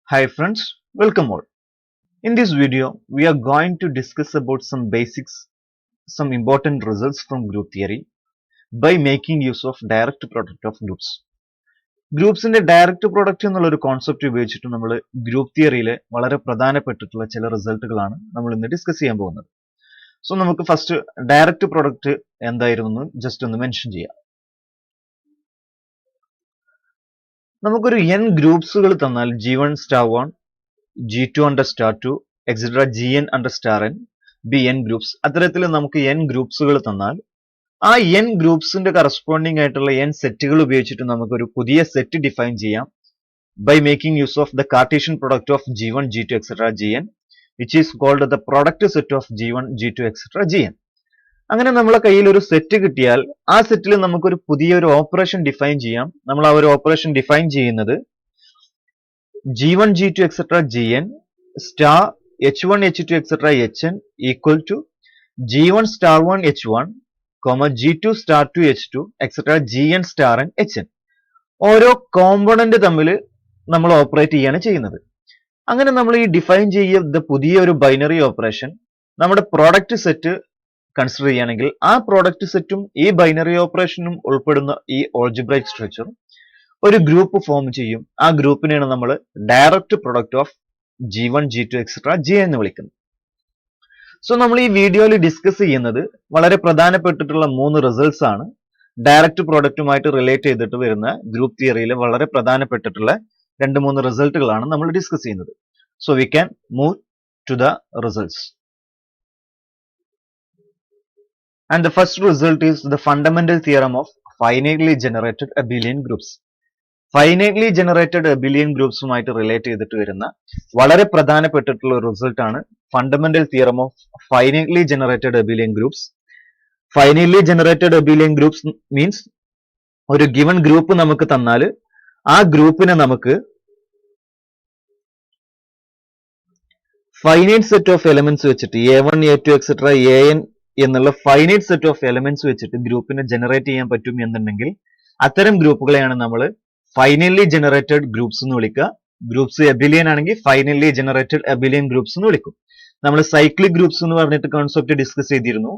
Hi friends, welcome all. In this video, we are going to discuss about some basics, some important results from group theory by making use of direct product of groups. ഗ്രൂപ്പ്സിന്റെ direct product എന്നുള്ള ഒരു concept ഉപയോഗിച്ചിട്ട് നമ്മൾ group തിയറിയിലെ വളരെ പ്രധാനപ്പെട്ടിട്ടുള്ള ചില റിസൾട്ടുകളാണ് നമ്മൾ ഇന്ന് discuss ചെയ്യാൻ പോകുന്നത്. സോ നമുക്ക് ഫസ്റ്റ് ഡയറക്റ്റ് പ്രൊഡക്റ്റ് എന്തായിരുന്നു എന്ന് ജസ്റ്റ് ഒന്ന് മെൻഷൻ ചെയ്യാം. നമുക്കൊരു n ഗ്രൂപ്പ്സുകൾ തന്നാൽ G1 star 1, G2 under star 2, etc. Gn under star n, Bn groups അത്തരത്തിൽ നമുക്ക് n ഗ്രൂപ്പ്സുകൾ തന്നാൽ ആ n ഗ്രൂപ്പ്സിന്റെ കറസ്പോണ്ടിങ് ആയിട്ടുള്ള n സെറ്റുകൾ ഉപയോഗിച്ചിട്ട് നമുക്കൊരു പുതിയ സെറ്റ് ഡിഫൈൻ ചെയ്യാം by making use of the Cartesian product of G1, G2, etc. Gn, which is called the product set of G1, G2, etc. Gn. അങ്ങനെ നമ്മളെ കയ്യിൽ ഒരു സെറ്റ് കിട്ടിയാൽ ആ സെറ്റിൽ നമുക്കൊരു പുതിയൊരു ഓപ്പറേഷൻ ഡിഫൈൻ ചെയ്യാം. നമ്മൾ ആ ഒരു ഓപ്പറേഷൻ ഡിഫൈൻ ചെയ്യുന്നത് G1, G2, etc. Gn star H1, H2, etc. Hn equal to G1 star 1 H1, G2 star 2 H2, etc. Gn star n Hn. ഓരോ കോമ്പണന്റ് തമ്മിൽ നമ്മൾ ഓപ്പറേറ്റ് ചെയ്യാണ് ചെയ്യുന്നത്. അങ്ങനെ നമ്മൾ ഈ ഡിഫൈൻ ചെയ്ത പുതിയൊരു ബൈനറി ഓപ്പറേഷൻ നമ്മുടെ പ്രോഡക്റ്റ് സെറ്റ് കൺസിഡർ ചെയ്യുകയാണെങ്കിൽ ആ പ്രോഡക്റ്റ് സെറ്റും ഈ ബൈനറി ഓപ്പറേഷനും ഉൾപ്പെടുന്ന ഈ ഓൾജിബ്രൈക് സ്ട്രക്ചർ ഒരു ഗ്രൂപ്പ് ഫോം ചെയ്യും. ആ ഗ്രൂപ്പിനെയാണ് നമ്മൾ direct product of G1, G2, etc. Gn എന്ന് വിളിക്കുന്നത്. സോ നമ്മൾ ഈ വീഡിയോയിൽ ഡിസ്കസ് ചെയ്യുന്നത് വളരെ പ്രധാനപ്പെട്ടിട്ടുള്ള 3 റിസൾട്ട്സ് ആണ്. ഡയറക്റ്റ് പ്രോഡക്റ്റുമായിട്ട് റിലേറ്റ് ചെയ്തിട്ട് വരുന്ന ഗ്രൂപ്പ് തിയറിയിലെ വളരെ പ്രധാനപ്പെട്ടിട്ടുള്ള 2-3 റിസൾട്ടുകളാണ് നമ്മൾ ഡിസ്കസ് ചെയ്യുന്നത്. So we can move to the results. And the first result is the fundamental theorem of finitely generated abelian groups. Finitely generated abelian ഗ്രൂപ്പ്സുമായിട്ട് റിലേറ്റ് ചെയ്തിട്ട് വരുന്ന വളരെ പ്രധാനപ്പെട്ടിട്ടുള്ള ഒരു റിസൾട്ട് ആണ് fundamental theorem of finitely generated abelian groups. Finitely generated abelian groups means ഒരു given group നമുക്ക് തന്നാൽ ആ ഗ്രൂപ്പിനെ നമുക്ക് ഫൈനൈറ്റ് സെറ്റ് ഓഫ് എലമെന്റ്സ് വെച്ചിട്ട് A1, A2, etc. An എന്നുള്ള ഫൈനൈറ്റ് സെറ്റ് ഓഫ് എലമെന്റ്സ് വെച്ചിട്ട് ഗ്രൂപ്പിനെ ജനറേറ്റ് ചെയ്യാൻ പറ്റും എന്നുണ്ടെങ്കിൽ അത്തരം ഗ്രൂപ്പുകളെയാണ് നമ്മൾ ഫൈനലി ജനറേറ്റഡ് ഗ്രൂപ്പ്സ് എന്ന് വിളിക്കുക. ഗ്രൂപ്പ്സ് അബിലിയൻ ആണെങ്കിൽ ഫൈനലി ജനറേറ്റഡ് അബിലിയൻ ഗ്രൂപ്പ്സ് എന്ന് വിളിക്കും. നമ്മൾ സൈക്ലിക് ഗ്രൂപ്പ്സ് എന്ന് പറഞ്ഞിട്ട് കോൺസെപ്റ്റ് ഡിസ്കസ് ചെയ്തിരുന്നു.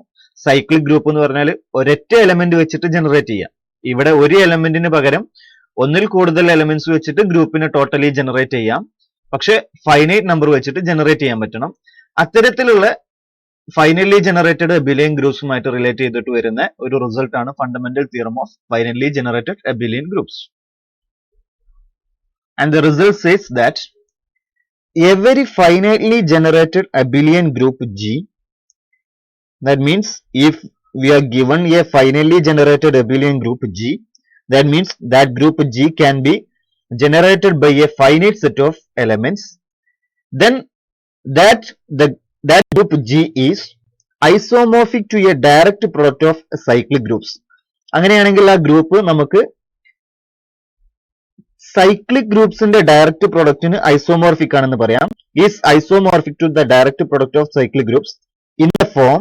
സൈക്ലിക് ഗ്രൂപ്പ് എന്ന് പറഞ്ഞാൽ ഒരൊറ്റ എലമെന്റ് വെച്ചിട്ട് ജനറേറ്റ് ചെയ്യാം. ഇവിടെ ഒരു എലമെന്റിന് പകരം ഒന്നിൽ കൂടുതൽ എലമെന്റ്സ് വെച്ചിട്ട് ഗ്രൂപ്പിനെ ടോട്ടലി ജനറേറ്റ് ചെയ്യാം. പക്ഷെ ഫൈനൈറ്റ് നമ്പർ വെച്ചിട്ട് ജനറേറ്റ് ചെയ്യാൻ പറ്റണം. അത്തരത്തിലുള്ള ഫൈനലി ജനറേറ്റഡ് അബിലിയൻ ഗ്രൂപ്പ്സുമായിട്ട് റിലേറ്റ് ചെയ്തിട്ട് വരുന്ന ഒരു റിസൾട്ട് ആണ് fundamental theorem of finally generated abelian groups. And the result says that every finitely generated abelian group G, that means if we are given a finitely generated abelian group G, that means that group G can be generated by a finite set of elements, then that group G is isomorphic to a direct product of cyclic groups. അങ്ങനെയാണെങ്കിൽ ആ group നമുക്ക് cyclic ഗ്രൂപ്പ്സിന്റെ direct പ്രൊഡക്റ്റിന് isomorphic ആണെന്ന് പറയാം. Is isomorphic to the direct product of cyclic groups in the form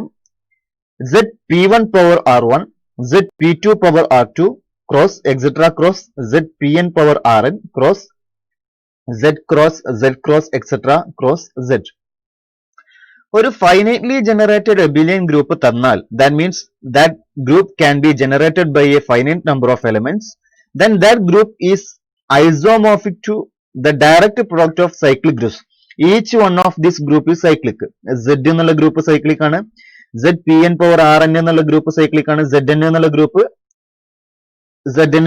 ZP1 power R1, ZP2 power R2 cross etc. cross ZPn power Rn cross Z cross etc. cross Z. ഒരു finitely generated abelian group തന്നാൽ that means that group can be generated by a finite number of elements, then that group is isomorphic to the direct product of cyclic groups. Each one of this group is cyclic. Z എന്നുള്ള group cyclic ആണ്. ZPn power Rn എന്നുള്ള group cyclic ആണ്. Zn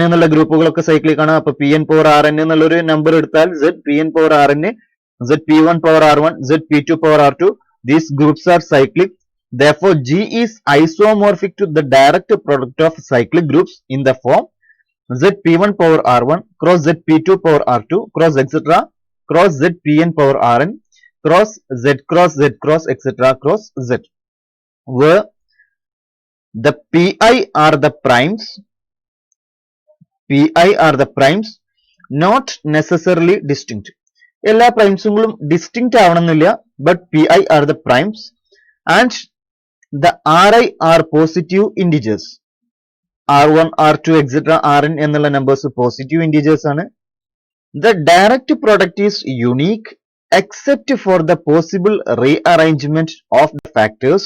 എന്നുള്ള ഗ്രൂപ്പുകളൊക്കെ cyclic ആണ്. അപ്പൊ Pn power Rn എന്നുള്ള ഒരു number എടുത്താൽ ZPn power Rn, ZP1 power R1, ZP2 power R2, these groups are cyclic. Therefore G is isomorphic to the direct product of cyclic groups in the form ZP1 power R1 cross ZP2 power R2 cross etc. cross ZPn power Rn cross Z etc. cross Z, where the Pi are the primes not necessarily distinct. എല്ലാ പ്രൈംസുകളും distinct ആവണമെന്നില്ല, but Pi are the primes and the Ri are positive integers. R1, R2, etc. Rn എന്നുള്ള numbers positive integers ആണ്. The direct product is unique except for the possible rearrangement of the factors,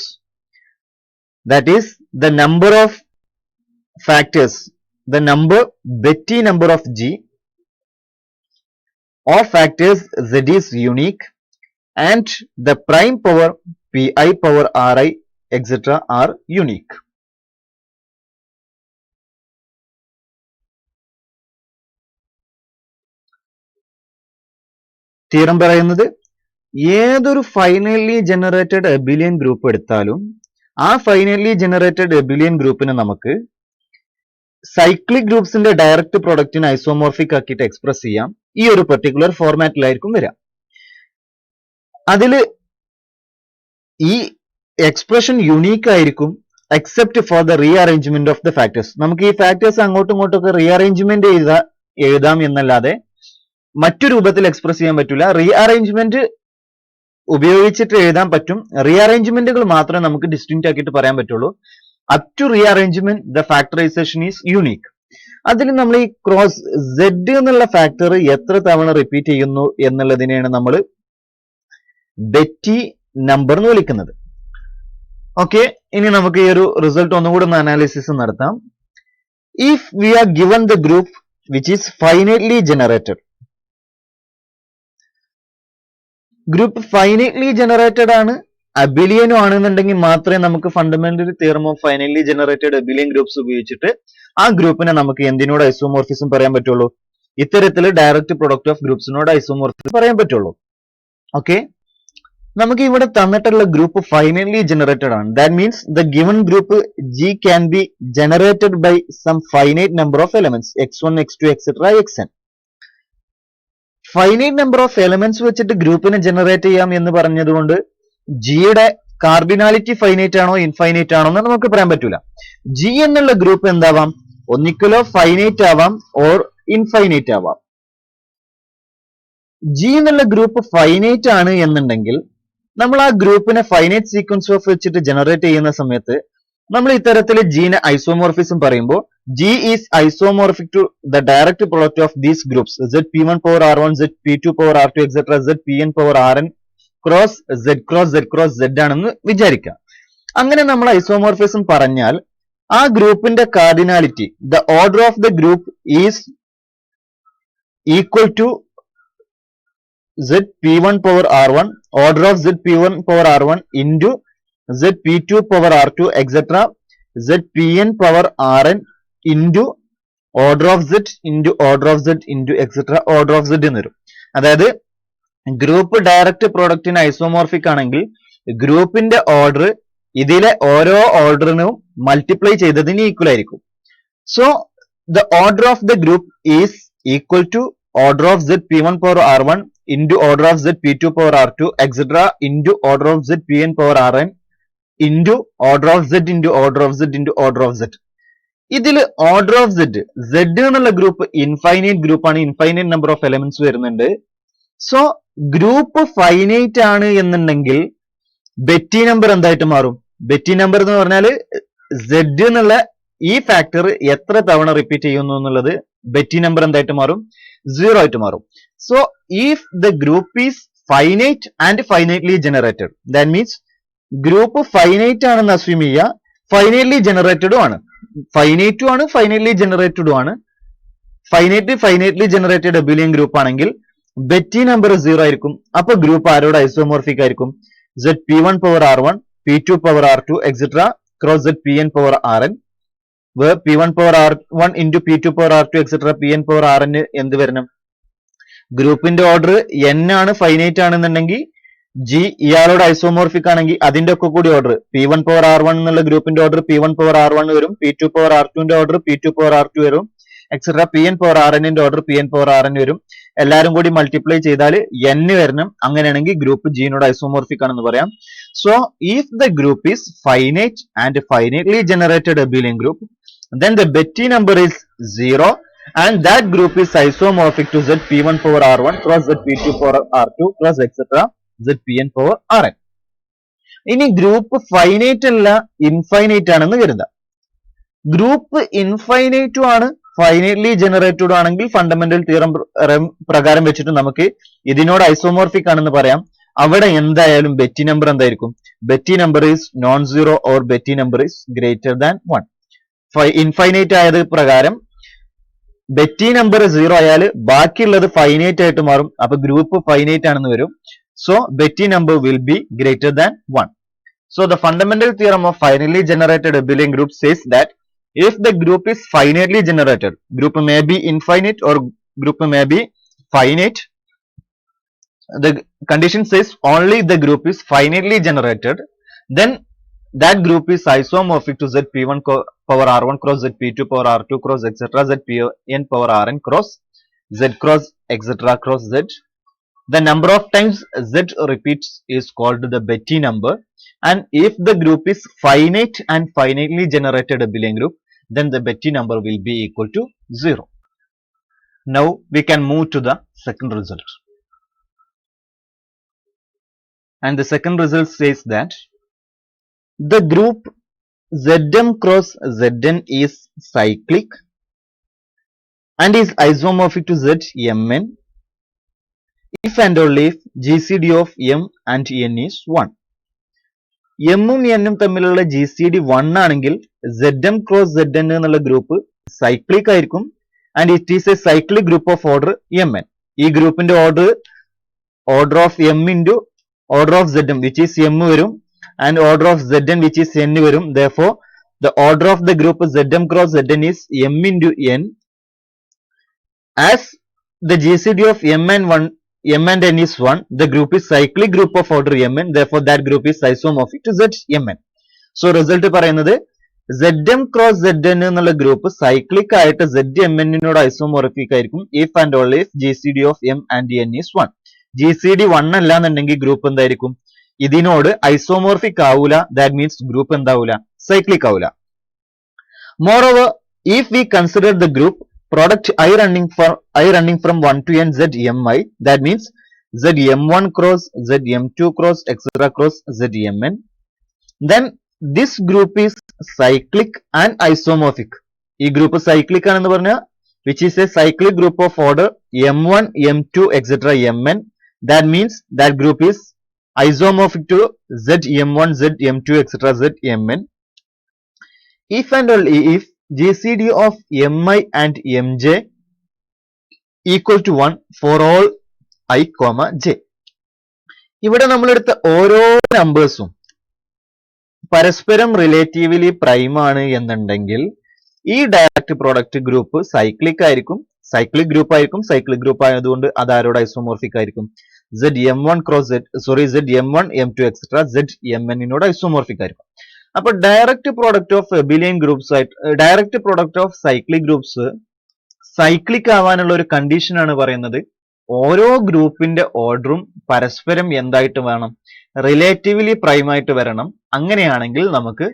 that is the number of factors, the Betti number of G of factors Z is unique and the prime power Pi power Ri etc. are unique. Theorem പറയുന്നത് ഏതൊരു finally generated abelian group എടുത്താലും ആ finally generated abelian ഗ്രൂപ്പിനെ നമുക്ക് cyclic ഗ്രൂപ്പ്സിന്റെ direct പ്രൊഡക്റ്റിന് isomorphic ആക്കിയിട്ട് express ചെയ്യാം. ഈ ഒരു പെർട്ടിക്കുലർ ഫോർമാറ്റിലായിരിക്കും വരിക. അതില് ഈ എക്സ്പ്രഷൻ യുണീക്ക് ആയിരിക്കും except for the rearrangement of the factors. നമുക്ക് ഈ ഫാക്ടേഴ്സ് അങ്ങോട്ടും ഇങ്ങോട്ടും ഒക്കെ റീഅറേഞ്ച്മെന്റ് എഴുതാം എന്നല്ലാതെ മറ്റു രൂപത്തിൽ എക്സ്പ്രസ് ചെയ്യാൻ പറ്റില്ല. റീഅറേഞ്ച്മെന്റ് ഉപയോഗിച്ചിട്ട് എഴുതാൻ പറ്റും. റീഅറേഞ്ച്മെന്റുകൾ മാത്രമേ നമുക്ക് ഡിസ്റ്റിങ്ക്റ്റ് ആക്കിയിട്ട് പറയാൻ പറ്റുള്ളൂ. Up to rearrangement the factorization is unique. അതിൽ നമ്മൾ ഈ ക്രോസ് സെഡ് എന്നുള്ള ഫാക്ടർ എത്ര തവണ റിപ്പീറ്റ് ചെയ്യുന്നു എന്നുള്ളതിനെയാണ് നമ്മൾ ബെറ്റി നമ്പർ എന്ന് വിളിക്കുന്നത്. ഓക്കെ, ഇനി നമുക്ക് ഈ ഒരു റിസൾട്ട് ഒന്നുകൂടെ ഒന്ന് അനാലിസിസ് നടത്താം. If we are given the group which is finitely generated, group finitely generated ആണ്, അബിലിയനും ആണെന്നുണ്ടെങ്കിൽ മാത്രമേ നമുക്ക് fundamental theorem of finitely generated abelian groups ഉപയോഗിച്ചിട്ട് ആ ഗ്രൂപ്പിനെ നമുക്ക് എന്തിനോട് ഐസോമോർഫിസം പറയാൻ പറ്റുള്ളൂ? ഇത്തരത്തിൽ ഡയറക്റ്റ് പ്രൊഡക്റ്റ് ഓഫ് ഗ്രൂപ്പ്സിനോട് ഐസോമോർഫിസം പറയാൻ പറ്റുള്ളൂ. ഓക്കെ, നമുക്ക് ഇവിടെ തന്നിട്ടുള്ള ഗ്രൂപ്പ് ഫൈനൈറ്റ്ലി ജനറേറ്റഡ് ആണ്. That means the given group G can be generated by some finite number of elements x1 x2 etcetera xn. Finite number of elements വെച്ചിട്ട് ഗ്രൂപ്പിനെ generate ചെയ്യാം എന്ന് പറഞ്ഞതുകൊണ്ട് ജിയുടെ കാർഡിനാലിറ്റി ഫൈനൈറ്റ് ആണോ ഇൻഫൈനൈറ്റ് ആണോ എന്ന് നമുക്ക് പറയാൻ പറ്റൂല. ജി എന്നുള്ള ഗ്രൂപ്പ് എന്താവാം? ഒന്നിക്കലോ ഫൈനൈറ്റ് ആവാം ഓർ ഇൻഫൈനൈറ്റ് ആവാം. ജി എന്നുള്ള ഗ്രൂപ്പ് ഫൈനൈറ്റ് ആണ് എന്നുണ്ടെങ്കിൽ നമ്മൾ ആ ഗ്രൂപ്പിനെ ഫൈനൈറ്റ് സീക്വൻസ് ഓഫ് വെച്ചിട്ട് ജനറേറ്റ് ചെയ്യുന്ന സമയത്ത് നമ്മൾ ഇത്തരത്തിൽ ജീനെ ഐസോമോർഫിസം പറയുമ്പോൾ G is isomorphic to the direct product of these groups Z P1 power R1 Z P2 power R2 etcetera Z Pn power Rn cross Z ആണെന്ന് വിചാരിക്കാം. അങ്ങനെ നമ്മൾ ഐസോമോർഫിസം പറഞ്ഞാൽ ആ ഗ്രൂപ്പിന്റെ cardinality the order of the group is equal to Z P1 power R1 order of Z P1 power R1 into Z P2 power R2 etc. Z Pn power Rn into order of Z into order of Z into etc. order of Z എന്ന് വരും. അതായത് group direct പ്രോഡക്റ്റിന് isomorphic ആണെങ്കിൽ ഗ്രൂപ്പിന്റെ order ഇതിലെ ഓരോ ഓർഡറിനും multiply ചെയ്തതിന് equal ആയിരിക്കും. So the order of the group is equal to order of Z P1 power R1 into order of Z P2 power R2 etc. into order of Z Pn power Rn into order of Z into order of Z into order of Z. ഇതിൽ order of Z എന്നുള്ള group infinite ഗ്രൂപ്പാണ്, infinite number of elements വരുന്നുണ്ട്. So group finite ആണ് എന്നുണ്ടെങ്കിൽ Betty number എന്തായിട്ട് മാറും? Betty number എന്ന് പറഞ്ഞാൽ Z എന്നുള്ള ഈ ഫാക്ടർ എത്ര തവണ റിപ്പീറ്റ് ചെയ്യുന്നു എന്നുള്ളത് ബെറ്റി നമ്പർ എന്തായിട്ട് മാറും? 0 ആയിട്ട് മാറും. So if the group is finite and finitely generated, that means group finite ആണെന്ന് അസ്യൂം ചെയ്യുക, ഫൈനൈറ്റ്ലി ജനറേറ്റഡും ആണ്, ഫൈനൈറ്റും ആണ് ഫൈനൈറ്റ്ലി ജനറേറ്റഡും ആണ്. ഫൈനൈറ്റ്ലി ജനറേറ്റഡ് അബിലിയൻ ഗ്രൂപ്പ് ആണെങ്കിൽ ബെറ്റി നമ്പർ 0 ആയിരിക്കും. അപ്പൊ ഗ്രൂപ്പ് ആരോട് ഐസോമോർഫിക് ആയിരിക്കും? Z P1 power R1 P2 power R2 etc. cross Z Pn power Rn where P1 power R1 into P2 power R2 etc. Pn power Rn എന്ത് വരണം? ഗ്രൂപ്പിന്റെ order n ആണ്, finite ആണെന്നുണ്ടെങ്കിൽ G ഇയാളോട് isomorphic ആണെങ്കിൽ അതിന്റെ ഒക്കെ കൂടി ഓർഡർ P1 power R1 എന്നുള്ള ഗ്രൂപ്പിന്റെ ഓർഡർ P1 power R1 വരും, P2 power R2 ന്റെ ഓർഡർ P2 power R2 വരും എക്സെട്ര. Pn power Rn ന്റെ ഓർഡർ Pn power Rn വരും. എല്ലാരും കൂടി മൾട്ടിപ്ലൈ ചെയ്താൽ n വരണം. അങ്ങനെയാണെങ്കിൽ ഗ്രൂപ്പ് ജിനോട് ഐസോമോർഫിക് ആണെന്ന് പറയാം. So if the group is finite and finitely generated abelian group, then the Betti number is 0 and that group is isomorphic to Z P1 power R1 cross Z P2 power R2 cross etc. Z Pn power Rn. ഇനി group finite അല്ല infinite ആണെന്ന് കരുതാം. Group ഇൻഫൈനൈറ്റും ആണ് finitely generated ആണെങ്കിൽ fundamental theorem പ്രകാരം വെച്ചിട്ട് നമുക്ക് ഇതിനോട് ഐസോമോർഫിക് ആണെന്ന് പറയാം. അവിടെ എന്തായാലും ബെറ്റി നമ്പർ എന്തായിരിക്കും? Betty number is known zero or Betty number is greater than 1. Infinite ആയത് പ്രകാരം ബെറ്റി നമ്പർ 0 ആയാൽ ബാക്കിയുള്ളത് ഫൈനൈറ്റ് ആയിട്ട് മാറും. അപ്പൊ ഗ്രൂപ്പ് ഫൈനൈറ്റ് ആണെന്ന് വരും. So Betty number will be greater than 1. So the fundamental theorem of finitely generated abelian group says that if the group is finitely generated, group may be infinite or group may be finite. The condition says only the group is finitely generated, then that group is isomorphic to zp1 power r1 cross zp2 power r2 cross etc. zpn power rn cross z cross etc. cross z. The number of times z repeats is called the Betti number. And if the group is finite and finitely generated abelian group, then the Betti number will be equal to 0. Now we can move to the second result. And the second result says that the group Zm cross Zn is cyclic and is isomorphic to Zmn if and only if GCD of m and n is 1. എമ്മും എന്നും തമ്മിലുള്ള G C D 1 ആണെങ്കിൽ Zm cross Zn എന്നുള്ള group cyclic ആയിരിക്കും. And it is A cyclic group of order mn. ഈ ഗ്രൂപ്പിന്റെ order of m into order of Zm which is m വരും and order of Zn which is n വരും. Therefore the order of the group Zm cross Zn is m into n. As the GCD of m and n is 1, the group is cyclic group of order mn, therefore that group is isomorphic to Zmn. So result പറയുന്നത് Zm cross Zn എന്നുള്ള group cyclic ആയിട്ട് Zmn നോട് isomorphic ആയിരിക്കും if and only if GCD of m and n is 1. GCD 1 അല്ല എന്നുണ്ടെങ്കിൽ group എന്തായിരിക്കും? ഇതിനോട് isomorphic ആവൂല. that means ഗ്രൂപ്പ് എന്താവൂല? സൈക്ലിക് ആവൂല. Moreover, if we consider the group product I running from 1 to n Zmi, that means Zm1 cross Zm2 cross etc. cross Zmn, then this group is cyclic and isomorphic. ഈ group cyclic ആണെന്ന് പറഞ്ഞാൽ which is a cyclic group of order m1 m2 etc. mn, that means that group is isomorphic to Zm1 Zm2 etc. Zmn if and only if GCD of mi and mj equal to 1 for all I, j. ഇവിടെ നമ്മളെടുത്ത ഓരോ നമ്പേഴ്സും പരസ്പരം relatively prime ആണ് എന്നുണ്ടെങ്കിൽ ഈ direct product group cyclic ആയിരിക്കും. Cyclic group ആയിരിക്കും. Cyclic group ആയതുകൊണ്ട് അത് ആരോട് ഐസോമോർഫിക് ആയിരിക്കും? Zm1 cross Zm1 m2 etc. Zmn നോട് ഐസോമോർഫിക് ആയിരിക്കും. അപ്പൊ direct product of abelian groups ആയിട്ട് direct product of cyclic groups cyclic ആവാനുള്ള ഒരു കണ്ടീഷൻ ആണ് പറയുന്നത് ഓരോ ഗ്രൂപ്പിന്റെ ഓർഡറും പരസ്പരം എന്തായിട്ട് വേണം? റിലേറ്റീവ്ലി പ്രൈം ആയിട്ട് വരണം. അങ്ങനെയാണെങ്കിൽ നമുക്ക്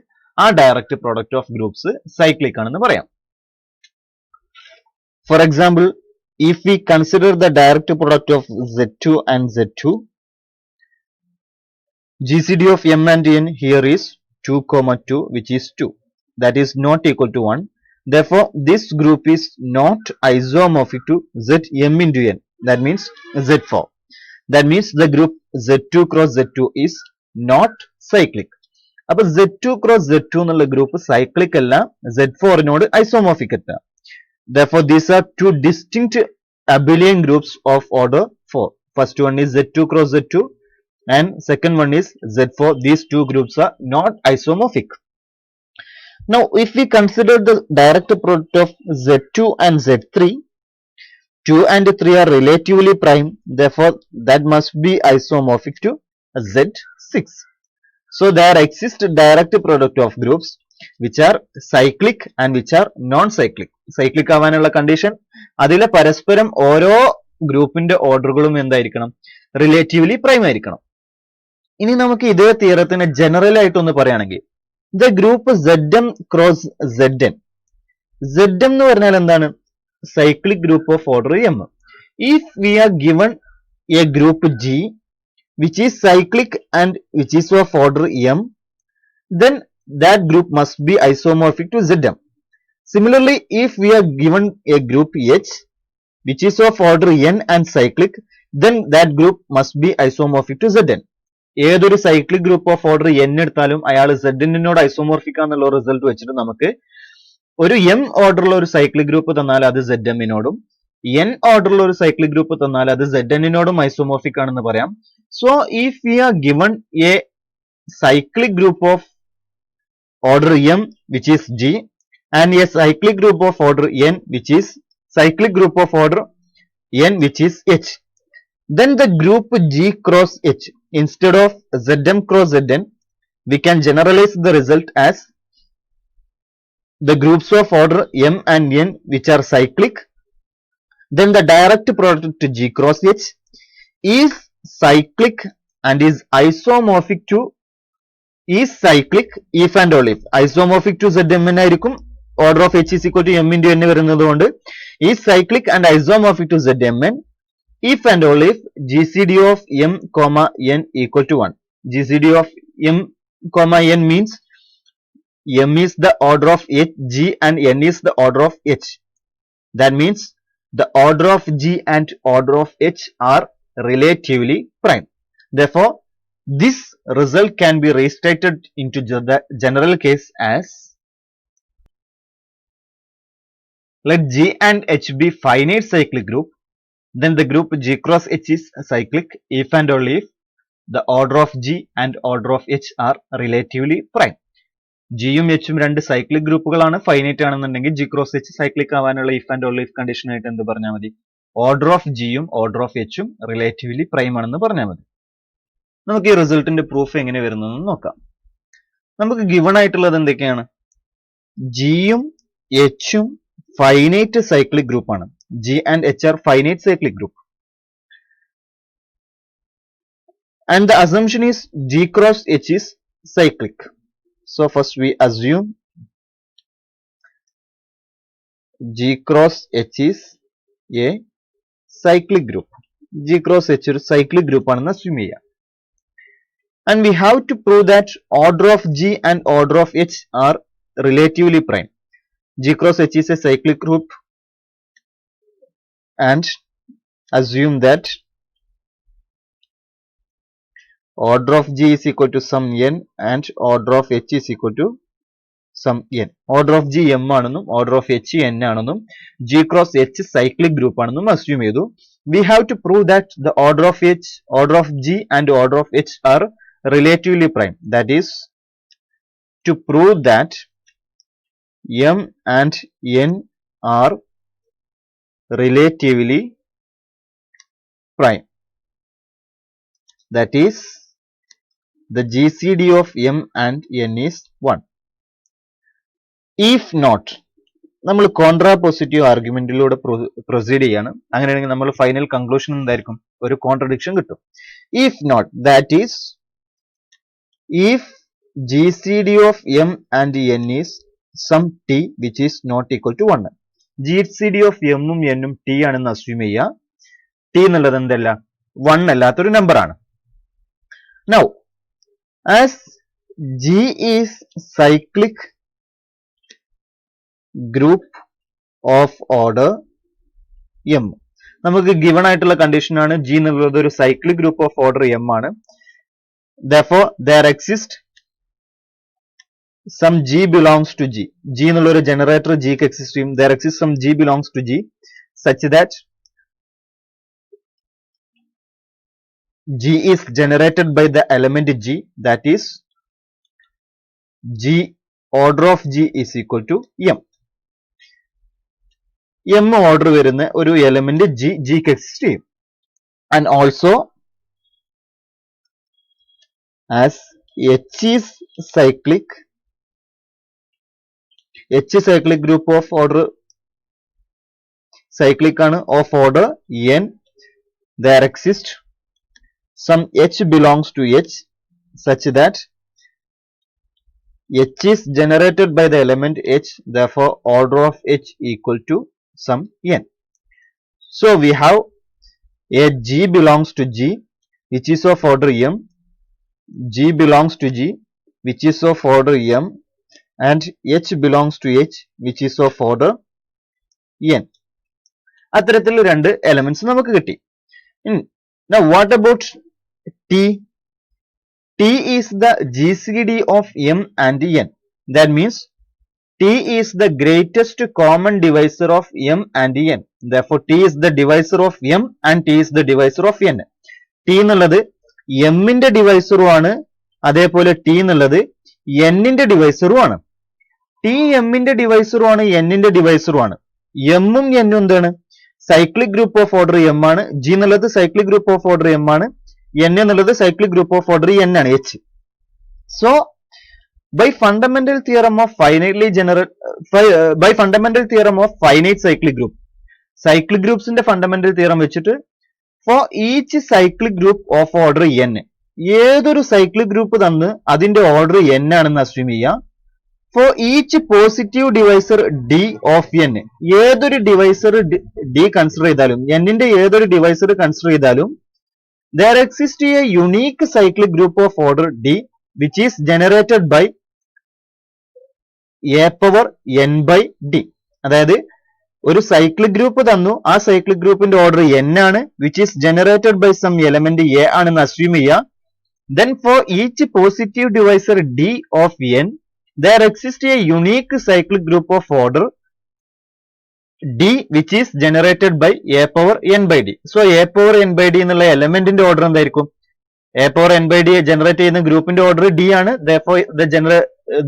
ആ direct product of groups cyclic ആണെന്ന് പറയാം. For example, if we consider the direct product of Z2 and Z2, GCD of m and n here is 2, 2 which is 2, that is not equal to 1. Therefore this group is not isomorphic to Zm into n, that means Z4. That means the group Z2 cross Z2 is not cyclic. അപ്പൊ Z2 cross Z2 എന്നുള്ള group cyclic അല്ല, Z4 നോട് isomorphic അല്ല. Therefore these are two distinct abelian groups of order 4. First one is Z2 cross Z2 and second one is Z4. These two groups are not isomorphic. Now if we consider the direct product of Z2 and Z3, 2 and 3 are relatively prime, therefore that must be isomorphic to Z6. So there exists direct product of groups which are cyclic and which are non-cyclic. Cyclic ആവാനുള്ള condition അതിലെ പരസ്പരം ഓരോ ഗ്രൂപ്പിന്റെ ഓർഡറുകളും എന്തായിരിക്കണം? Relatively prime ആയിരിക്കണം. ഇനി നമുക്ക് ഇതേ തിയറത്തിന് ജനറൽ ആയിട്ട് ഒന്ന് പറയുകയാണെങ്കിൽ the group Zm cross Zn. Zm എന്ന് പറഞ്ഞാൽ എന്താണ്? Cyclic group of order m. If we are given a group G which is cyclic and which is of order m, then that group must be isomorphic to Zm. Similarly, if we are given a group H which is of order n and cyclic, then that group must be isomorphic to Zn. ഏതൊരു cyclic group of order n എടുത്താലും അയാൾ Znനോട് isomorphic ആണെന്നുള്ള result വെച്ചിട്ട് നമുക്ക് ഒരു m ഓർഡറുള്ള ഒരു cyclic group തന്നാൽ അത് Zmനോടും n ഓർഡറുള്ള ഒരു സൈക്ലിക് ഗ്രൂപ്പ് തന്നാൽ അത് Znനോടും ഐസോമോർഫിക് ആണെന്ന് പറയാം. So if we are given A cyclic group of order m which is G and a cyclic group of order n which is cyclic group of order n which is H, then the group G cross H instead of Zm cross Zn, we can generalize the result as the groups of order m and n which are cyclic, then the direct product G cross H is cyclic and is isomorphic to is cyclic if and only if isomorphic to Zm ആയിരിക്കും order of H is equal to m into n വരുന്നത് കൊണ്ട് is cyclic and isomorphic to Zmn if and only if GCD of m comma n equal to 1. GCD of m comma n means m is the order of H, G and n is the order of H. That means the order of G and order of H are relatively prime. Therefore, this result can be restated into the general case as let G and H be finite cyclic group, then the group G cross H is cyclic if and only if the order of G and order of H are relatively prime. ജിയും എച്ചും രണ്ട് cyclic ഗ്രൂപ്പുകളാണ്, finite ആണെന്നുണ്ടെങ്കിൽ G cross H cyclic ആവാനുള്ള if and only if condition ആയിട്ട് എന്ത് പറഞ്ഞാൽ മതി, order of ജിയും order of എച്ചും relatively prime ആണെന്ന് പറഞ്ഞാൽ മതി. നമുക്ക് ഈ റിസൾട്ടിന്റെ പ്രൂഫ് എങ്ങനെ വരുന്നതെന്ന് നോക്കാം. നമുക്ക് ഗിവൺ ആയിട്ടുള്ളത് എന്തൊക്കെയാണ്? ജിയും എച്ചും ഫൈനൈറ്റ് സൈക്ലിക് ഗ്രൂപ്പ് ആണ്. G and H are finite cyclic group. And the assumption is G cross H is cyclic. So first we assume G cross H is a cyclic group. G cross H ഒരു cyclic group ആണെന്ന് assume ചെയ്യാം. And we have to prove that order of G and order of H are relatively prime. G cross H is a cyclic group and assume that order of G is equal to some n and order of H is equal to some n. Order of G m ആണെന്നും order of H n ആണെന്നും G cross H cyclic group ആണെന്നും assume ചെയ്തു. We have to prove that the order of H, order of G and order of H are relatively prime. That is to prove that m and n are relatively prime. That is the GCD of m and n is 1. If not, നമ്മൾ contrapositive ആർഗ്യുമെന്റിലൂടെ proceed ചെയ്യാണ്. അങ്ങനെയാണെങ്കിൽ നമ്മൾ final conclusion എന്തായിരിക്കും? ഒരു contradiction കിട്ടും. If not, that is if GCD of m and n is some t which is not equal to 1. GCD of m ഉം n ഉം t ആണെന്ന് അസ്യൂം ചെയ്യുക. t എന്നുള്ളത് എന്തല്ല? 1 അല്ലാത്തൊരു നമ്പർ ആണ്. Now, as G is cyclic group of order m, നമുക്ക് given ആയിട്ടുള്ള കണ്ടീഷൻ ആണ് G എന്നുള്ളത് ഒരു cyclic group of order m ആണ്. Therefore, there exists some G belongs to G. G എന്നുള്ള ഒരു ജനറേറ്റർ G ക്ക് എക്സിസ്റ്റ് ചെയ്യും. There exists some G belongs to G such that G is generated by the element G, that is G order of G is equal to m. m order വരുന്ന ഒരു element G ക്ക് exist ചെയ്യും. And also as H is cyclic, H cyclic group of order cyclic ആണ് of order n, there exists some H belongs to H such that H is generated by the element H, therefore order of H equal to some n. So we have a G belongs to G which is of order m, G belongs to G which is of order m, and H belongs to H which is of order N. അത്തരത്തിൽ രണ്ട് elements നമുക്ക് കിട്ടി. Now what about T? T is the GCD of M and N. That means T is the greatest common divisor of M and N. Therefore, T is the divisor of M and T is the divisor of N. T എന്നുള്ളത് M ന്റെ ഡിവൈസറും ആണ്, അതേപോലെ T എന്നുള്ളത് N ന്റെ ഡിവൈസറും ആണ്. T M ന്റെ ഡിവൈസറും ആണ്, N ന്റെ ഡിവൈസറും ആണ്. M ഉം N ഉം എന്താണ്? Cyclic group of order M ആണ്. G എന്നുള്ളത് cyclic group of order M ആണ്. N എന്നുള്ളത് cyclic group of order N ആണ്, H. So by fundamental theorem of finite cyclic groups ന്റെ fundamental theorem വെച്ചിട്ട് for each cyclic group of order n, ഏതൊരു cyclic group തന്ന് അതിന്റെ order n ആണെന്ന് assume ചെയ്യാം. for each positive divisor d of n, ഏതൊരു divisor d consider ചെയ്താലും, n ന്റെ ഏതൊരു ഡിവൈസർ കൺസിഡർ ചെയ്താലും there exists a unique cyclic group of order d which is generated by a power n by d. അതായത് ഒരു cyclic group തന്നു, ആ cyclic ഗ്രൂപ്പിന്റെ ഓർഡർ n ആണ്, which is generated by some element a ആണെന്ന് assume ചെയ്യുക. then for each positive divisor d of n there exists a unique cyclic group of order d which is generated by a power n by d. so a power n by d എന്നുള്ള എലമെന്റിന്റെ order എന്തായിരിക്കും? a power n by d generate ചെയ്യുന്ന ഗ്രൂപ്പിന്റെ order d ആണ്. therefore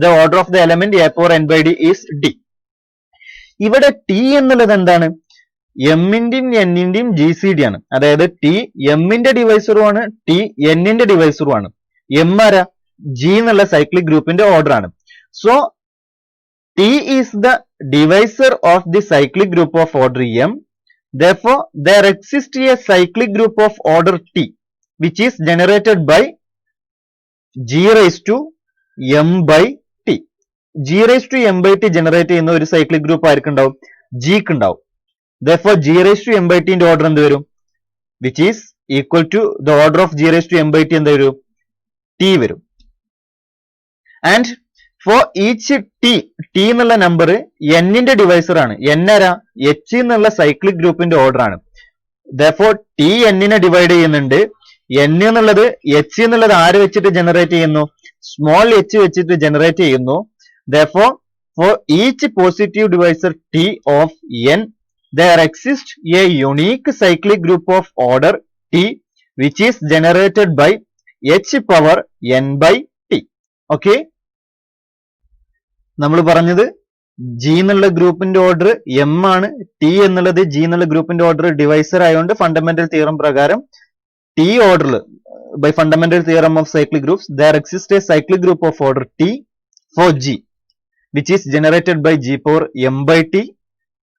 the order of the element a power n by d is d. ഇവിടെ t എന്നുള്ളത് എന്താണ്? m ന്റെയും n ന്റെയും GCD ആണ്. അതായത് t m ന്റെ ഡിവൈസറും ആണ്, t n ന്റെ ഡിവൈസറും ആണ്. m ആരാ? g എന്നുള്ള സൈക്ലിക് ഗ്രൂപ്പിന്റെ ഓർഡർ ആണ്. So t is the divisor of the cyclic group of order m. therefore there exists a cyclic group of order t which is generated by g raised to m by t. g raised to m by t generate ചെയ്യുന്ന ഒരു cyclic group ആർക്കും ഉണ്ടാവും? g ക്ക് ഉണ്ടാവും. therefore g raised to m by t ന്റെ order എന്ത് വരും? which is equal to the order of g raised to m by t എന്ത് വരും? t വരും. and for each t എന്നുള്ള നമ്പർ n ന്റെ ഡിവൈസർ ആണ്. n ആരാ? h എന്നുള്ള സൈക്ലിക് ഗ്രൂപ്പിന്റെ ഓർഡർ ആണ്. therefore t n നെ ഡിവൈഡ് ചെയ്യുന്നുണ്ട്. n എന്നുള്ളത് h എന്നുള്ളത് ആര് വെച്ചിട്ട് ജനറേറ്റ് ചെയ്യുന്നു? സ്മോൾ h വെച്ചിട്ട് ജനറേറ്റ് ചെയ്യുന്നു. therefore for each positive divisor t of n there exists a unique cyclic group of order t which is generated by h power n by t. okay, നമ്മൾ പറഞ്ഞത് g എന്നുള്ള ഗ്രൂപ്പിന്റെ order m ആണ്, t എന്നുള്ളത് g എന്നുള്ള ഗ്രൂപ്പിന്റെ order divisor ആയതുകൊണ്ട് fundamental theorem പ്രകാരം t ഓർഡറിൽ by fundamental theorem of cyclic groups there exists a cyclic group of order t for g which is generated by g power m by t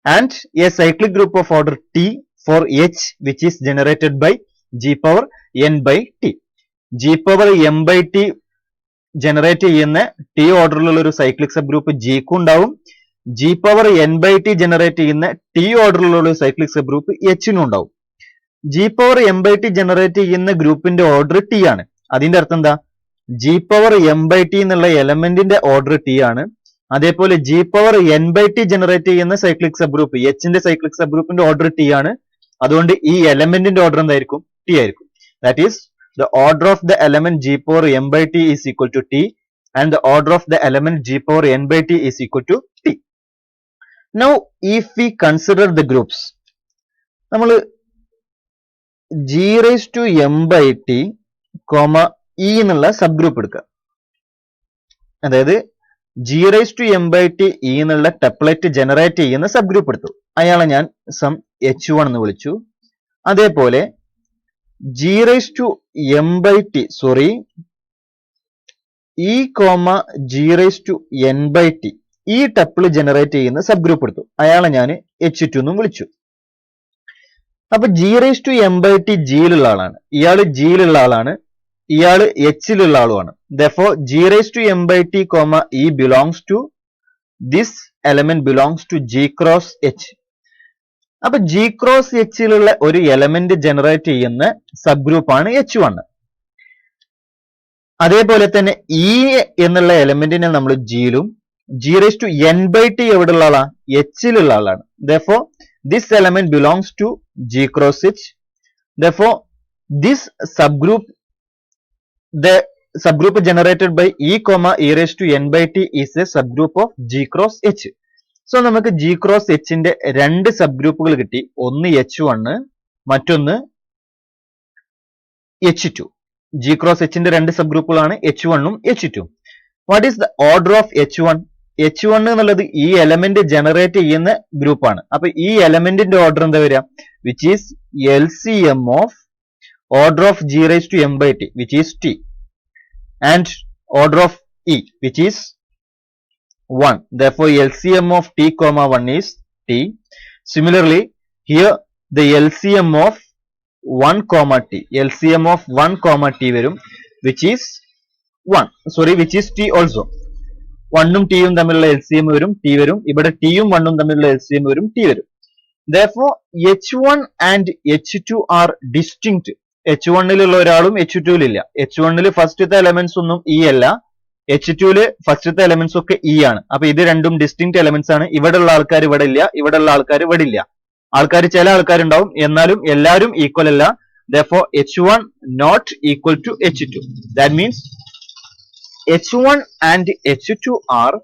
and a cyclic group of order t for h which is generated by g power n by t. g power m by t generate ചെയ്യുന്ന T ഓർഡറിലുള്ള ഒരു cyclic sub group g ക്കും ഉണ്ടാവും. g power n by t generate ചെയ്യുന്ന T ഓർഡറിലുള്ള ഒരു cyclic sub group h നും ഉണ്ടാവും. g power m by t generate ചെയ്യുന്ന ഗ്രൂപ്പിന്റെ ഓർഡർ t ആണ്. അതിന്റെ അർത്ഥം എന്താ? g power m by t എന്നുള്ള എലമെന്റിന്റെ ഓർഡർ t ആണ്. അതേപോലെ g power n by t generate ചെയ്യുന്ന സൈക്ലിക് സബ് ഗ്രൂപ്പ് h ന്റെ സൈക്ലിക് സബ് ഗ്രൂപ്പിന്റെ ഓർഡർ t ആണ്. അതുകൊണ്ട് ഈ എലമെന്റിന്റെ ഓർഡർ എന്തായിരിക്കും? t ആയിരിക്കും. That is the order of the element g power m by t is equal to t and the order of the element g power n by t is equal to t. Now if we consider the groups, നമ്മൾ g raised to m by t e എന്നുള്ള sub group എടുക്കുക. അതായത് g raised to m by t e എന്നുള്ള ടെപ്ലറ്റ് generate ചെയ്യുന്ന sub group എടുത്തു. അയാളെ ഞാൻ some h1 എന്ന് വിളിച്ചു. അതേപോലെ g raised to m by t e g raised to n by t ഈ ടപ്പിൾ ജനറേറ്റ് ചെയ്യുന്ന സബ് ഗ്രൂപ്പ് എടുത്തു. അയാളെ ഞാൻ h2 എന്നും വിളിച്ചു. അപ്പൊ g raised to m by t ജിയിലുള്ള ആളാണ്, ഇയാള് ജിയിലുള്ള ആളാണ്, ഇയാള് hലുള്ള ആളുമാണ്. therefore g raised to m by t e belongs to this element belongs to g cross h. അപ്പൊ g ക്രോസ് എച്ചിലുള്ള ഒരു എലമെന്റ് ജനറേറ്റ് ചെയ്യുന്ന സബ് ഗ്രൂപ്പാണ് h1. അതേപോലെ തന്നെ e എന്നുള്ള എലമെന്റിനെ നമ്മൾ ജിയിലും G raise to n by T എവിടെയുള്ള ആളാണ്? എച്ചിലുള്ള ആളാണ്. therefore this element belongs to G cross H. therefore this subgroup, the subgroup generated by E comma E raised to n by t is a subgroup of G cross H. So നമുക്ക് G cross H ന്റെ രണ്ട് sub ഗ്രൂപ്പുകൾ കിട്ടി. ഒന്ന് H1, മറ്റൊന്ന് H2. G cross H ന്റെ രണ്ട് sub ഗ്രൂപ്പുകളാണ് H1 ഉം H2. What is the order of H1? H1 എന്നുള്ളത് ഈ എലമെന്റ് ജനറേറ്റ് ചെയ്യുന്ന ഗ്രൂപ്പാണ്. അപ്പൊ ഈ എലമെന്റിന്റെ ഓർഡർ എന്താ വരിക? Which is LCM of order of G raised to m by t, which is t, and order of E, which is 1. therefore LCM of t comma 1 is t. similarly here the LCM of 1 comma t, LCM of 1 comma t വരും, which is 1, sorry, which is t also. 1 ഉം t ഉം തമ്മിലുള്ള LCM വരും, t വരും. ഇവിടെ t ഉം 1 ഉം തമ്മിലുള്ള LCM വരും, t വരും. therefore H1 and H2 are distinct. H1 ലുള്ള ഒരാളും H2 ലില്ല. H1 ല് ഫസ്റ്റത്തെ എലമെന്റ്സ് ഒന്നും E അല്ല, H2 ല് ഫസ്റ്റത്തെ എലമെന്റ്സ് ഒക്കെ E ആണ്. അപ്പൊ ഇത് രണ്ടും ഡിസ്റ്റിങ്ക്ട് എലമെന്റ്സ് ആണ്. ഇവിടെ ഉള്ള ആൾക്കാർ ഇവിടെ ഇല്ല, ഇവിടെ ഉള്ള ആൾക്കാർ ഇവിടെ ഇല്ല. ചില ആൾക്കാരുണ്ടാവും, എന്നാലും എല്ലാവരും ഈക്വൽ അല്ല. therefore H1 not equal to H2. that means H1 and H2 are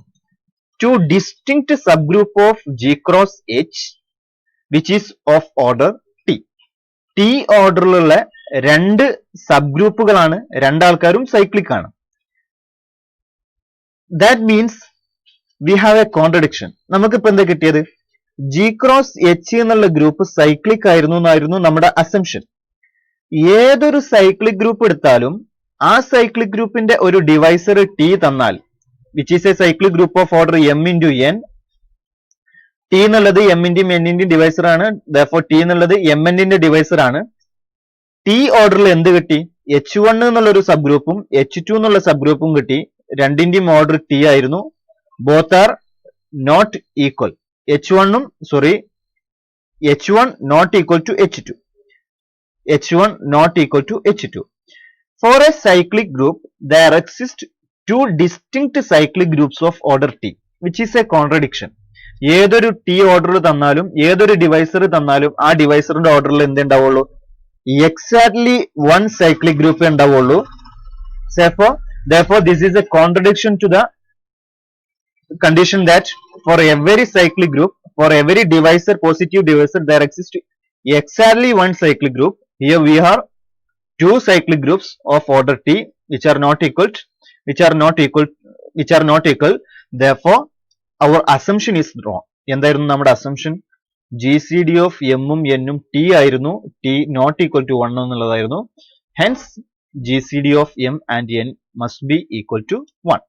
two distinct subgroup of G cross H, which is of order T. T ഓർഡറിലുള്ള രണ്ട് സബ് ഗ്രൂപ്പുകളാണ്, രണ്ടാൾക്കാരും സൈക്ലിക് ആണ്. That means we have A contradiction. നമുക്കിപ്പോ എന്താ കിട്ടിയത്? G cross H എന്നുള്ള group cyclic ആയിരുന്നു എന്നായിരുന്നു നമ്മുടെ assumption. ഏതൊരു സൈക്ലിക് ഗ്രൂപ്പ് എടുത്താലും ആ സൈക്ലിക് ഗ്രൂപ്പിന്റെ ഒരു ഡിവൈസർ T തന്നാൽ, which is A cyclic group of order m into n. T എന്നുള്ളത് m ന്റെയും n ന്റെയും ഡിവൈസർ ആണ്. therefore T എന്നുള്ളത് mn ന്റെ ഡിവൈസർ ആണ്. T ഓർഡറിൽ എന്ത് കിട്ടി? H1 എന്നുള്ള ഒരു സബ് ഗ്രൂപ്പും H2 എന്നുള്ള സബ് ഗ്രൂപ്പും കിട്ടി. രണ്ടിന്റെയും ഓർഡർ T ആയിരുന്നു. Both are not equal. H1 not equal to H2. H1 not equal to H2. For a cyclic group, there exist two distinct cyclic groups of order T, which is a contradiction. ഏതൊരു T order തന്നാലും ഏതൊരു divisor തന്നാലും ആ ഡിവൈസറിന്റെ ഓർഡറിൽ എന്തുണ്ടാവുള്ളൂ? Exactly one cyclic group ഉണ്ടാവുള്ളൂ. therefore this is a contradiction to the condition that for every cyclic group, for every divisor, positive divisor, there exists exactly one cyclic group. Here we have two cyclic groups of order T which are not equal. therefore our assumption is wrong. എന്തായിരുന്നു നമ്മുടെ assumption? GCD of m ഉം n ഉം t ആയിരുന്നു. t not equal to 1 എന്നുള്ളതായിരുന്നു. hence GCD of m and n must be equal to 1.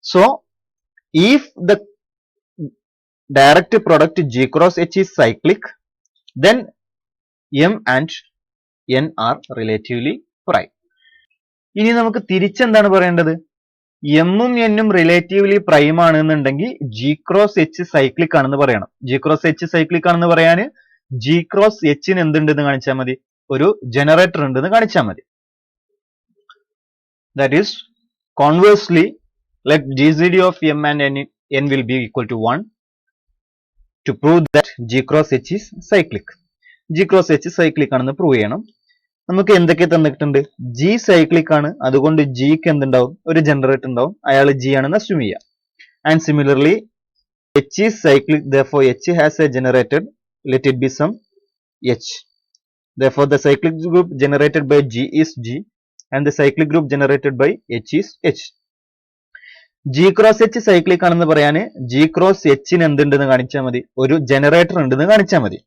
so if the direct product G cross H is cyclic, then m and n are relatively prime. ഇനി നമുക്ക് തിരിച്ചെന്താണ് പറയേണ്ടത്? m ഉം n ഉം relatively prime ആണെന്നുണ്ടെങ്കിൽ G cross H cyclic ആണെന്ന് പറയണം. G cross H cyclic ആണെന്ന് പറയാൻ G ക്രോസ് H ന് എന്തുണ്ടെന്ന് കാണിച്ചാൽ മതി? ഒരു ജനറേറ്റർ ഉണ്ടെന്ന് കാണിച്ചാൽ മതി. That is, conversely, let GCD of m and n will be equal to 1 to prove that G cross H is cyclic. G cross H cyclic ആണെന്ന് പ്രൂവ് ചെയ്യണം. നമുക്ക് എന്തൊക്കെ തന്നിട്ടുണ്ട്? G സൈക്ലിക് ആണ്, അതുകൊണ്ട് Gക്ക് എന്തുണ്ടാവും? ഒരു ജനറേറ്റർ ഉണ്ടാവും, അയാൾ G ആണെന്ന് അസ്യൂം ചെയ്യാം. And similarly H is cyclic, therefore H has a generator, let it be some H. therefore the cyclic group generated by G is G and the cyclic group generated by H is H. G cross H cyclic ആണെന്ന് പറയാൻ G cross H ന് എന്തുണ്ടെന്ന് കാണിച്ചാൽ മതി? ഒരു generator ഉണ്ടെന്ന് കാണിച്ചാൽ മതി.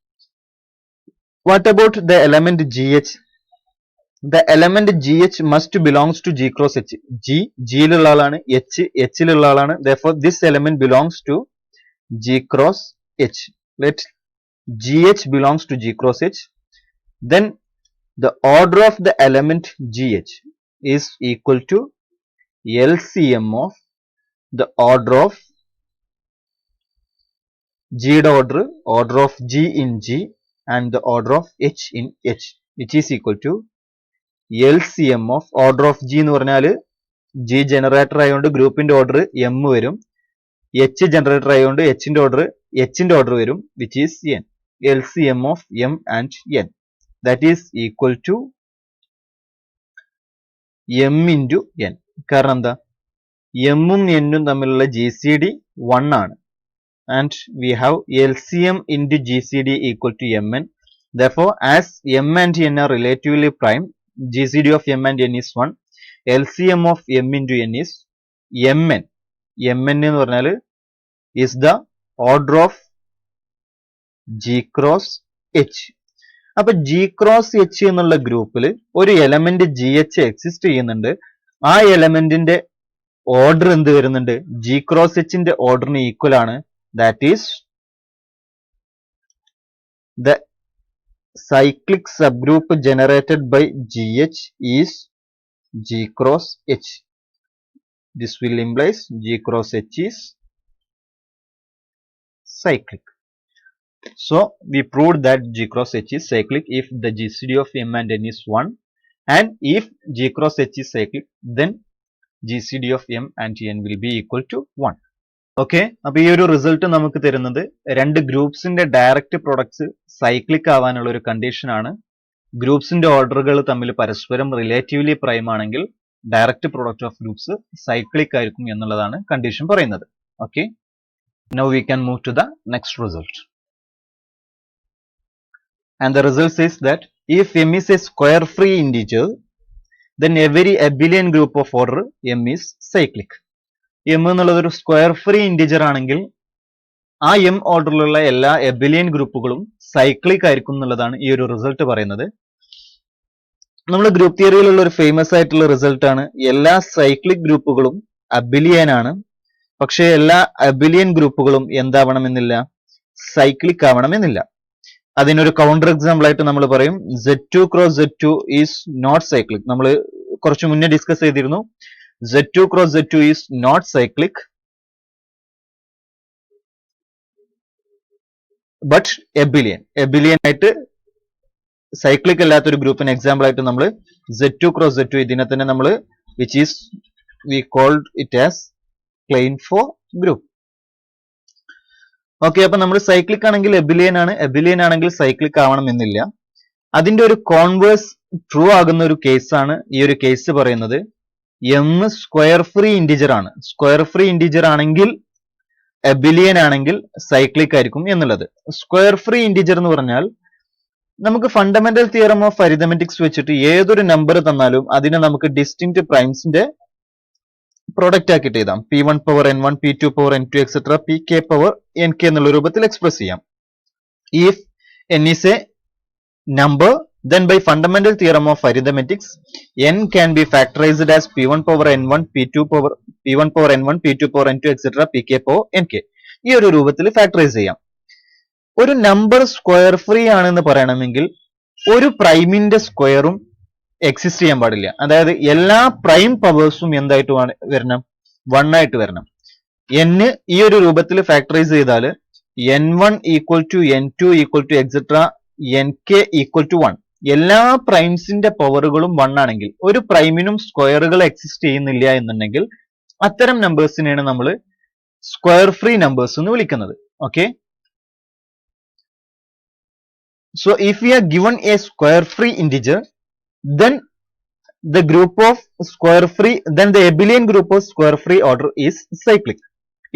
What about the element GH? The element GH must belongs to G cross H. G ലുള്ള ആളാണ്, H ലുള്ള ആളാണ്. therefore this element belongs to G cross H. let GH belongs to G cross H. then the order of the element GH is equal to LCM of the order of G order of G in G and the order of H in H, which is equal to LCM of order of G എന്ന് പറഞ്ഞാൽ G generator ആയതുകൊണ്ട് ഗ്രൂപ്പിന്റെ order m വരും. H generator ആയതുകൊണ്ട് എച്ചിന്റെ order വരും, which is N. LCM of m and n, that is equal to m into n. കാരണം എന്താ, m ഉം n ഉം തമ്മിലുള്ള GCD 1 ആണ്. And we have LCM into GCD equal to mn. Therefore, as m and n are relatively prime, GCD of m and n is 1. LCM of m into n is mn. mn എന്ന് പറഞ്ഞാൽ is the order of G cross H. അപ്പൊ G cross H എന്നുള്ള ഗ്രൂപ്പിൽ ഒരു element GH exist ചെയ്യുന്നുണ്ട്. ആ എലമെന്റിന്റെ order എന്ത് വരുന്നുണ്ട്, G cross H ന്റെ ഓർഡറിന് ഈക്വൽ ആണ്. That is the cyclic subgroup generated by GH is G cross H. This will implies G cross H is cyclic. So we proved that G cross H is cyclic if the GCD of m and n is 1, and if G cross H is cyclic, then GCD of m and n will be equal to 1. Okay, അപ്പൊ ഈ ഒരു result നമുക്ക് തരുന്നത് രണ്ട് ഗ്രൂപ്പ്സിന്റെ direct products cyclic ആവാനുള്ള ഒരു condition ആണ്. ഗ്രൂപ്പ്സിന്റെ ഓർഡറുകൾ തമ്മിൽ പരസ്പരം റിലേറ്റീവ്ലി പ്രൈം ആണെങ്കിൽ direct product of groups cyclic ആയിരിക്കും എന്നുള്ളതാണ് കണ്ടീഷൻ പറയുന്നത്. Okay, now we can move to the next result. And the result says that if m is a square free integer, then every abelian group of order m is cyclic. m എന്നുള്ളത് ഒരു square free integer ആണെങ്കിൽ ആ m ഓർഡറിലുള്ള എല്ലാ abelian ഗ്രൂപ്പുകളും cyclic ആയിരിക്കും എന്നുള്ളതാണ് ഈ ഒരു റിസൾട്ട് പറയുന്നത്. നമ്മൾ ഗ്രൂപ്പ് തിയറിയിലുള്ള ഒരു ഫേമസ് ആയിട്ടുള്ള റിസൾട്ട് ആണ്, എല്ലാ സൈക്ലിക് ഗ്രൂപ്പുകളും അബിലിയൻ ആണ്. പക്ഷേ എല്ലാ അബിലിയൻ ഗ്രൂപ്പുകളും എന്താവണമെന്നില്ല, സൈക്ലിക് ആവണമെന്നില്ല. അതിനൊരു കൗണ്ടർ എക്സാമ്പിൾ ആയിട്ട് നമ്മൾ പറയും Z2 cross Z2 is not cyclic. നമ്മൾ കുറച്ച് മുന്നേ ഡിസ്കസ് ചെയ്തിരുന്നു, Z2 cross Z2 is not cyclic but abelian ആയിട്ട് സൈക്ലിക് അല്ലാത്തൊരു ഗ്രൂപ്പിന് എക്സാമ്പിൾ ആയിട്ട് നമ്മൾ Z2 ക്രോസ് Z2 ഇതിനെ തന്നെ നമ്മൾ which is we called it as Klein-4 group. Okay, അപ്പൊ നമ്മൾ സൈക്ലിക് ആണെങ്കിൽ എബിലിയൻ ആണ്, എബിലിയൻ ആണെങ്കിൽ സൈക്ലിക് ആവണം എന്നില്ല. അതിന്റെ ഒരു കോൺവേഴ്സ് ട്രൂ ആകുന്ന ഒരു കേസാണ് ഈ ഒരു കേസ് പറയുന്നത്. എം സ്ക്വയർ ഫ്രീ ഇൻറ്റിജർ ആണ്, സ്ക്വയർ ഫ്രീ ഇൻറ്റിജർ ആണെങ്കിൽ എബിലിയൻ ആണെങ്കിൽ സൈക്ലിക് ആയിരിക്കും എന്നുള്ളത്. സ്ക്വയർ ഫ്രീ ഇൻറ്റിജർ എന്ന് പറഞ്ഞാൽ നമുക്ക് ഫണ്ടമെന്റൽ തിയറം ഓഫ് അരിതമെറ്റിക്സ് വെച്ചിട്ട് ഏതൊരു നമ്പർ തന്നാലും അതിനെ നമുക്ക് ഡിസ്റ്റിങ്ക്റ്റ് പ്രൈംസിന്റെ പ്രൊഡക്റ്റ് ആക്കിയിട്ട് എഴുതാം. P1 power N1, P2 power N2 etcetera Pk power Nk എന്നുള്ള രൂപത്തിൽ എക്സ്പ്രസ് ചെയ്യാം. If n is a number, then by fundamental theorem of arithmetics, n can be factorized as P1 power N1, P1 power N1, P2 power N2 etcetera Pk power Nk. ഈ ഒരു രൂപത്തിൽ factorise ചെയ്യാം. ഒരു number square free ആണെന്ന് പറയണമെങ്കിൽ ഒരു പ്രൈമിന്റെ സ്ക്വയറും എക്സിസ്റ്റ് ചെയ്യാൻ പാടില്ല. അതായത് എല്ലാ പ്രൈം പവേഴ്സും എന്തായിട്ട് വരണം, 1 ആയിട്ട് വരണം. n ഈ ഒരു രൂപത്തിൽ ഫാക്ടറൈസ് ചെയ്താൽ n1 equal to n2 equal to etcetera nk equal to 1. എല്ലാ പ്രൈംസിന്റെ പവറുകളും 1 ആണെങ്കിൽ, ഒരു പ്രൈമിനും സ്ക്വയറുകൾ എക്സിസ്റ്റ് ചെയ്യുന്നില്ല എന്നുണ്ടെങ്കിൽ അത്തരം നമ്പേഴ്സിനെയാണ് നമ്മൾ സ്ക്വയർ ഫ്രീ നമ്പേഴ്സ് എന്ന് വിളിക്കുന്നത്. Okay, so if we are given a square free integer, then the group of square free, then the abelian group of square free order is cyclic.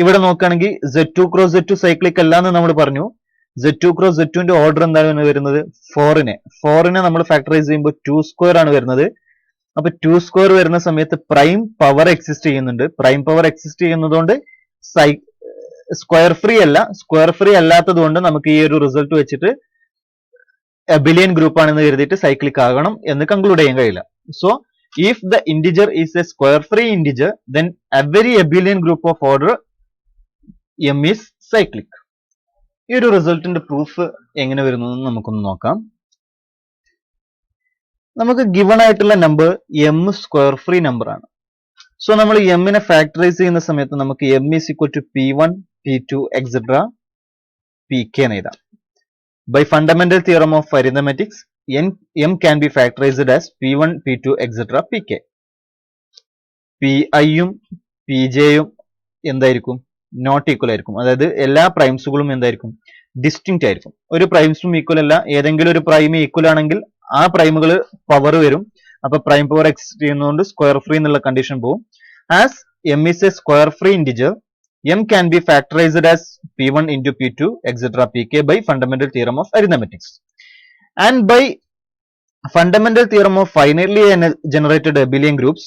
ഇവിടെ നോക്കുകയാണെങ്കിൽ Z2 ക്രോസ് Z2 സൈക്ലിക് അല്ല എന്ന് നമ്മൾ പറഞ്ഞു. Z2 cross Z2 ന്റെ order എന്താണ് വരുന്നത്, 4 നെ നമ്മൾ ഫാക്ടറൈസ് ചെയ്യുമ്പോൾ 2 സ്ക്വയർ ആണ് വരുന്നത്. അപ്പൊ 2 സ്ക്വയർ വരുന്ന സമയത്ത് പ്രൈം പവർ എക്സിസ്റ്റ് ചെയ്യുന്നുണ്ട്. പ്രൈം പവർ എക്സിസ്റ്റ് ചെയ്യുന്നതുകൊണ്ട് സ്ക്വയർ ഫ്രീ അല്ല. സ്ക്വയർ ഫ്രീ അല്ലാത്തത് കൊണ്ട് നമുക്ക് ഈ ഒരു റിസൾട്ട് വെച്ചിട്ട് എബിലിയൻ ഗ്രൂപ്പ് ആണെന്ന് കരുതിയിട്ട് സൈക്ലിക് ആകണം എന്ന് കൺക്ലൂഡ് ചെയ്യാൻ കഴിയില്ല. So if the integer is A square free integer, then every abelian group of order M is cyclic. ഈ ഒരു റിസൾട്ടിന്റെ പ്രൂഫ് എങ്ങനെ വരുന്നതെന്ന് നമുക്കൊന്ന് നോക്കാം. നമുക്ക് ഗിവൺ ആയിട്ടുള്ള number M square free number ആണ്. സോ നമ്മൾ എമ്മിനെ ഫാക്ടറൈസ് ചെയ്യുന്ന സമയത്ത് നമുക്ക് M is equal to P1, P2 etcetera Pk എന്ന് എഴുതാം. By fundamental theorem of arithmetics, m can be factorized as P1, P2 etc. Pk. Pi യും Pj യും എന്തായിരിക്കും, നോട്ട് ഈക്വൽ ആയിരിക്കും. അതായത് എല്ലാ പ്രൈംസുകളും എന്തായിരിക്കും, ഡിസ്റ്റിങ്ക്റ്റ് ആയിരിക്കും. ഒരു പ്രൈംസും ഈക്വൽ അല്ല, ഏതെങ്കിലും ഒരു പ്രൈം ഈക്വൽ ആണെങ്കിൽ ആ പ്രൈമുകൾ പവർ വരും. അപ്പൊ പ്രൈം പവർ എക്സിസ്റ്റ് ചെയ്യുന്നതുകൊണ്ട് സ്ക്വയർ ഫ്രീ എന്നുള്ള കണ്ടീഷൻ പോകും. As M is A square free integer, m can be factorized as p1 into p2 etc pk by fundamental theorem of arithmetics. And by fundamental theorem of finitely generated abelian groups,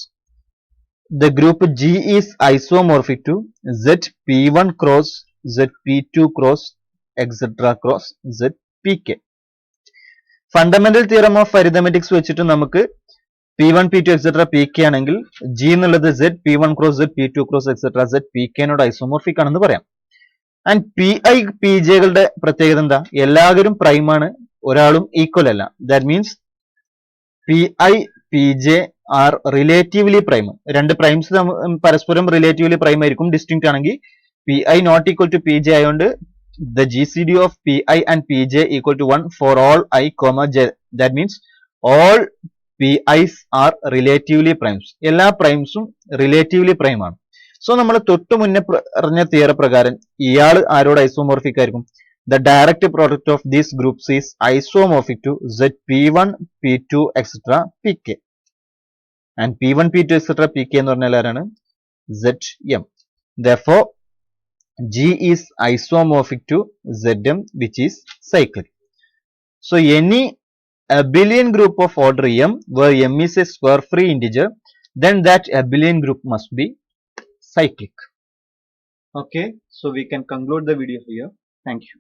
the group G is isomorphic to zp1 cross zp2 cross etc cross zpk. Fundamental theorem of arithmetics വെച്ചിട്ട് നമുക്ക് P1, P2, etc. Pk ആണെങ്കിൽ G എന്നുള്ളത് Z, P1 cross Z, P2 cross etc. Z, Pk നോട് isomorphic ആണെന്ന് പറയാം. And Pi, Pj കളുടെ പ്രത്യേകത എന്താ? എല്ലാവരും പ്രൈം ആണ്, ഒരാളും ഈക്വൽ അല്ല. That means Pi, Pj are relatively prime. രണ്ട് പ്രൈംസ് പരസ്പരം റിലേറ്റീവ്ലി പ്രൈം ആയിരിക്കും. ഡിസ്റ്റിങ്ക്റ്റ് ആണെങ്കിൽ Pi not equal to Pj ആയതുകൊണ്ട് the GCD of Pi and Pj equal to 1 for all I, j. That means all Pi's are relatively primes. എല്ലാ പ്രൈംസും relatively prime ആണ്. So നമ്മൾ തൊട്ട് മുന്നേ പറഞ്ഞ തിയറി പ്രകാരം ഇയാൾ ആരോട് ഐസോമോർഫിക് ആയിരിക്കും? The direct product of these groups is isomorphic to Zp1, P2, etc. Pk. And P1, P2, etc. Pk എന്ന് പറഞ്ഞാൽ ആരാണ്? Zm. Therefore, G is isomorphic to Zm, which is cyclic. So any abelian group of order m where m is a square free integer, then that abelian group must be cyclic. Okay, so we can conclude the video here. Thank you.